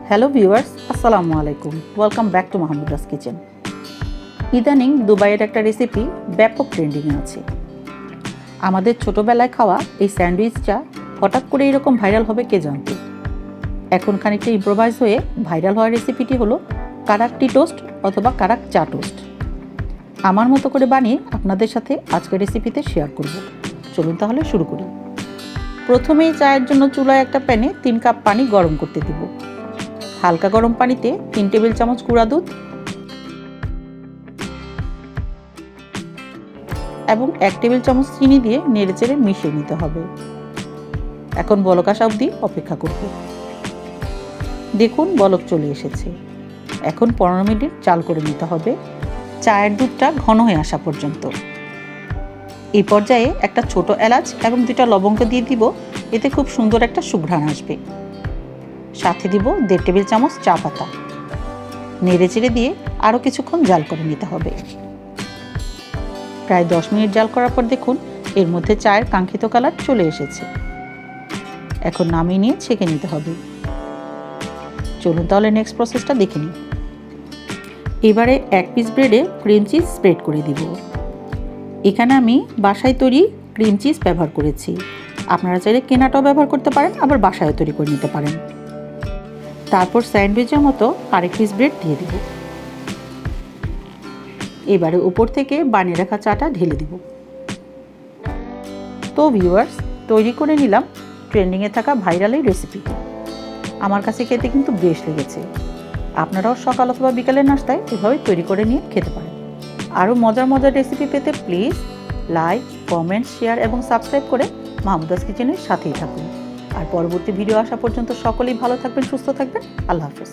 Hello viewers, আসসালামু আলাইকুম। Welcome back to Mahmuda's kitchen. ইদানিং দুবাইয়ের একটা রেসিপি ব্যাপক ট্রেন্ডিংয়ে আছে। আমাদের ছোটোবেলায় খাওয়া এই স্যান্ডউইচটা হঠাৎ করে এরকম ভাইরাল হবে কে জানত। এখন খানিকটা ইম্প্রোভাইজ হয়ে ভাইরাল হওয়া রেসিপিটি হলো কারাক টি টোস্ট অথবা কারাক চা টোস্ট। আমার মতো করে বানিয়ে আপনাদের সাথে আজকের রেসিপিতে শেয়ার করব। চলুন তাহলে শুরু করি। প্রথমেই চায়ের জন্য চুলায় একটা প্যানে 3 কাপ পানি গরম করতে দিব। হালকা গরম পানিতে 3 টেবিল চামচ গুঁড়া দুধ এবং 1 টেবিল চামচ চিনি দিয়ে নেড়েচেড়ে মিশিয়ে নিতে হবে। এখন বলক আসা অবধি অপেক্ষা করব। দেখুন বলক চলে এসেছে। এখন 15 মিনিট জাল করে নিতে হবে চায়ের দুধটা ঘন হয়ে আসা পর্যন্ত। এই পর্যায়ে একটা ছোট এলাচ এবং 2টা লবঙ্গ দিয়ে দিব, এতে খুব সুন্দর একটা সুঘ্রাণ আসবে। সাথে দিব 1.5 টেবিল চামচ চা পাতা। নেড়েচেড়ে দিয়ে আরও কিছুক্ষণ জাল করে নিতে হবে। প্রায় 10 মিনিট জাল করার পর দেখুন এর মধ্যে চায়ের কাঙ্ক্ষিত কালার চলে এসেছে। এখন নামিয়ে নিয়ে ছেঁকে নিতে হবে। চলুন তাহলে নেক্সট প্রসেসটা দেখে নিই। এবারে 1 পিস ব্রেডে ক্রিম চিজ স্প্রেড করে দিব। এখানে আমি বাসায় তৈরি ক্রিম চিজ ব্যবহার করেছি। আপনারা চাইলে কেনাটাও ব্যবহার করতে পারেন, আবার বাসায় তৈরি করে নিতে পারেন। তারপর স্যান্ডউইচের মতো আরেক পিস ব্রেড দিয়ে দিব। এবারে উপর থেকে বানিয়ে রাখা চাটা ঢেলে দিব। তো ভিউয়ার্স, তৈরি করে নিলাম ট্রেন্ডিংয়ে থাকা ভাইরাল এই রেসিপি। আমার কাছে খেতে কিন্তু বেশ লেগেছে। আপনারাও সকাল অথবা বিকালের নাস্তায় এভাবে তৈরি করে নিয়ে খেতে পারেন। আরও মজার মজার রেসিপি পেতে প্লিজ লাইক, কমেন্ট, শেয়ার এবং সাবস্ক্রাইব করে মাহমুদাস কিচেনের সাথেই থাকুন। আর পরবর্তী ভিডিও আসা পর্যন্ত সকলেই ভালো থাকবেন, সুস্থ থাকবেন। আল্লাহ হাফেজ।